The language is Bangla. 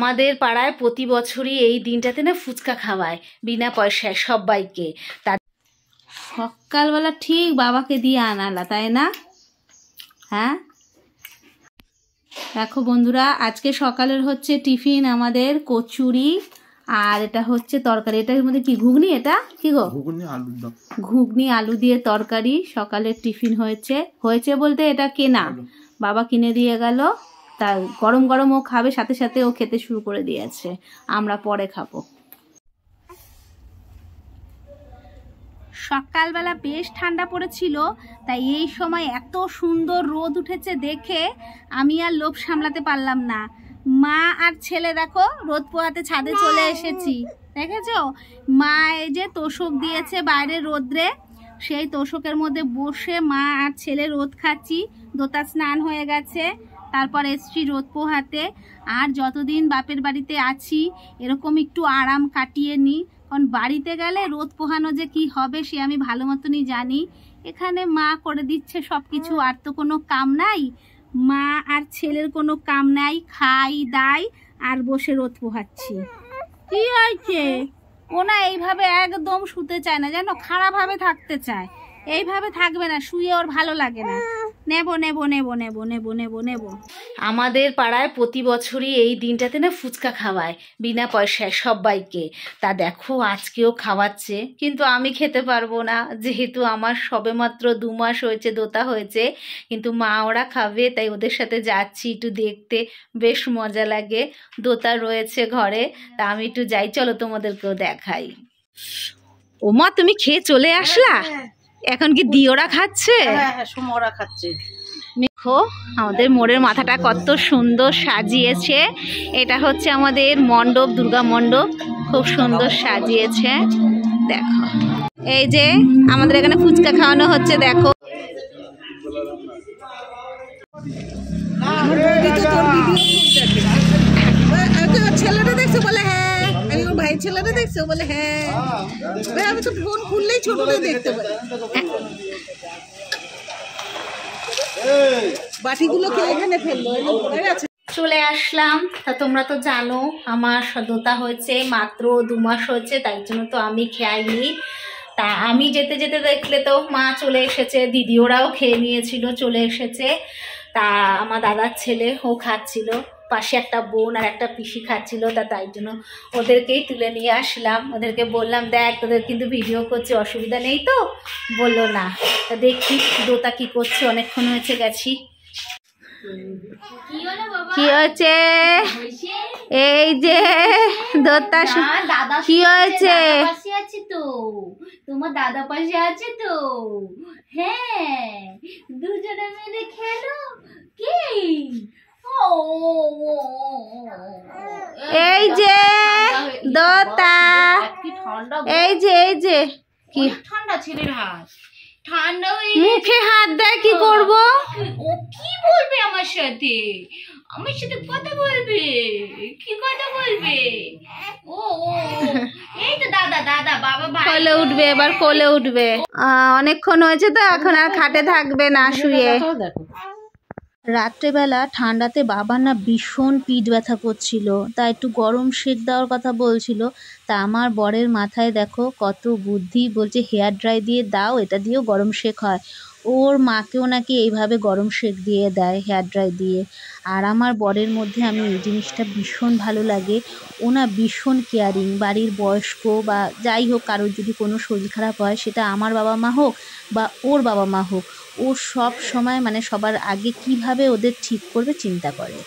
আমাদের পাড়ায় প্রতি বছরই এই দিনটাতে না ফুচকা খাওয়ায় বিনা পয়সায় সবাইকে। তা সকালবেলা ঠিক বাবাকে দিয়ে আনালা, তাই না? হ্যাঁ, দেখো বন্ধুরা, আজকে সকালের হচ্ছে টিফিন আমাদের কচুরি আর এটা হচ্ছে তরকারি। এটার মধ্যে কি ঘুগনি? এটা কি গো? ঘুগনি আলু দিয়ে তরকারি সকালের টিফিন হয়েছে বলতে এটা কেনা, বাবা কিনে দিয়ে গেল। তা গরম গরম ও খাবে, সাথে সাথে ও খেতে শুরু করে দিয়েছে, আমরা পরে খাবো। সকালবেলা বেশ ঠান্ডা পড়েছিল, তাই এই সময় এত সুন্দর রোদ উঠেছে দেখে আমি আর লোভ সামলাতে পারলাম না। মা আর ছেলে দেখো রোদ পোহাতে ছাদে চলে এসেছি, দেখেছো? মা এই যে তোষক দিয়েছে বাইরে রোদ্রে, সেই তোষকের মধ্যে বসে মা আর ছেলে রোদ খাচ্ছি। দোতা স্নান হয়ে গেছে, তারপর এসছি রোদ পোহাতে। আর যতদিন বাপের বাড়িতে আছি এরকম একটু আরাম কাটিয়ে নিই, কারণ বাড়িতে গেলে রোদ পোহানো যে কি হবে সে আমি ভালো মতনই জানি। এখানে মা করে দিচ্ছে সব কিছু, আর তো কোনো কাম নাই, মা আর ছেলের কোনো কাম নাই, খাই দাই আর বসে রোদ পোহাচ্ছি। কি হয়েছে? ওনা এইভাবে একদম শুতে চায় না, জানো, খারাপভাবে থাকতে চায়। এইভাবে থাকবে না, শুয়ে ওর ভালো লাগে না। নেবো নেবো নেবো নেবো নেবো নেবো নেবো। আমাদের পাড়ায় প্রতি বছরই এই দিনটাতে না ফুচকা খাওয়ায় বিনা পয়সায় সবাইকে। তা দেখো আজকেও খাওয়াচ্ছে, কিন্তু আমি খেতে পারবো না, যেহেতু আমার সবেমাত্র 2 মাস হয়েছে, দোতা হয়েছে। কিন্তু মা ওরা খাবে, তাই ওদের সাথে যাচ্ছি একটু দেখতে, বেশ মজা লাগে। দোতা রয়েছে ঘরে, তা আমি একটু যাই, চলো তোমাদেরকেও দেখাই। ওমা, তুমি খেয়ে চলে আসলা? এখন কি দিওরা খাচ্ছে? সুমরা খাচ্ছে। দেখো আমাদের মোড়ের মাথাটা কত সুন্দর সাজিয়েছে। এটা হচ্ছে আমাদের মণ্ডপ, দুর্গা মণ্ডপ, খুব সুন্দর সাজিয়েছে। দেখো এই যে আমাদের এখানে ফুচকা খাওয়ানো হচ্ছে, দেখো। ছেলেটা দেখছো বলে হ্যাঁ, আমি ওর ভাই ছেলেটা দেখছো বলে হ্যাঁ, আমি তো ফোন খুললেই ছোটটাই দেখতে পাই। বাটিগুলো কে এখানে ফেললো? চলে আসলাম। তা তোমরা তো জানো আমার দোতা হয়েছে মাত্র 2 মাস হয়েছে, তাই জন্য তো আমি খাইনি। তা আমি যেতে যেতে দেখলে তো মা চলে এসেছে, দিদি ওরাও খেয়ে নিয়েছিল, চলে এসেছে। তা আমার দাদার ছেলে ও খাচ্ছিল, পাশে একটা বোন আর একটা পিসি খাচ্ছিল। তাই জন্য ওদেরকেই তুলে নিয়ে আসলাম। ওদেরকে বললাম দেখ তোদের কিন্তু ভিডিও করছি, অসুবিধা নেই তো? বললো না। তা দেখি দোতা কি করছে, অনেকক্ষণ হয়েছে গেছি। কি হয়েছে? এই যে দোতা, কি হয়েছে? তোমার দাদা পাশে আছে তো? হ্যাঁ, দুজনে মিলে খেলো। কি? এই যে দোতা, এই যে কি ঠান্ডা ছেলের হাত, ঠান্ডা হয়ে মুখে হাত দেয়, কি করব? ও কি বলবে আমার সাথে? আমার সাথে কথা বলবে? কি কথা বলবে? ও এই তো দাদা দাদা বাবা ভাই কোলে উঠবে, এবার কোলে উঠবে। অনেকক্ষণ হয়েছে তো, এখন আর খাটে থাকবে না, শুয়ে। রাত্রেবেলা ঠান্ডাতে বাবার না ভীষণ পিঠ ব্যথা করছিল, তা একটু গরম সেক দেওয়ার কথা বলছিল। তা আমার বরের মাথায় দেখো কত বুদ্ধি, বলছে হেয়ার ড্রাই দিয়ে দাও, এটা দিয়েও গরম সেক হয়। ওর মাকেও নাকি এইভাবে গরম সেক দিয়ে দেয় হেয়ার ড্রাই দিয়ে। আর আমার বরের মধ্যে আমি এই জিনিসটা ভীষণ ভালো লাগে, ও না ভীষণ কেয়ারিং। বাড়ির বয়স্ক বা যাই হোক কারোর যদি কোনো শরীর খারাপ হয়, সেটা আমার বাবা মা হোক বা ওর বাবা মা হোক, ও সব সময় মানে সবার আগে কিভাবে ওদের ঠিক করবে চিন্তা করে।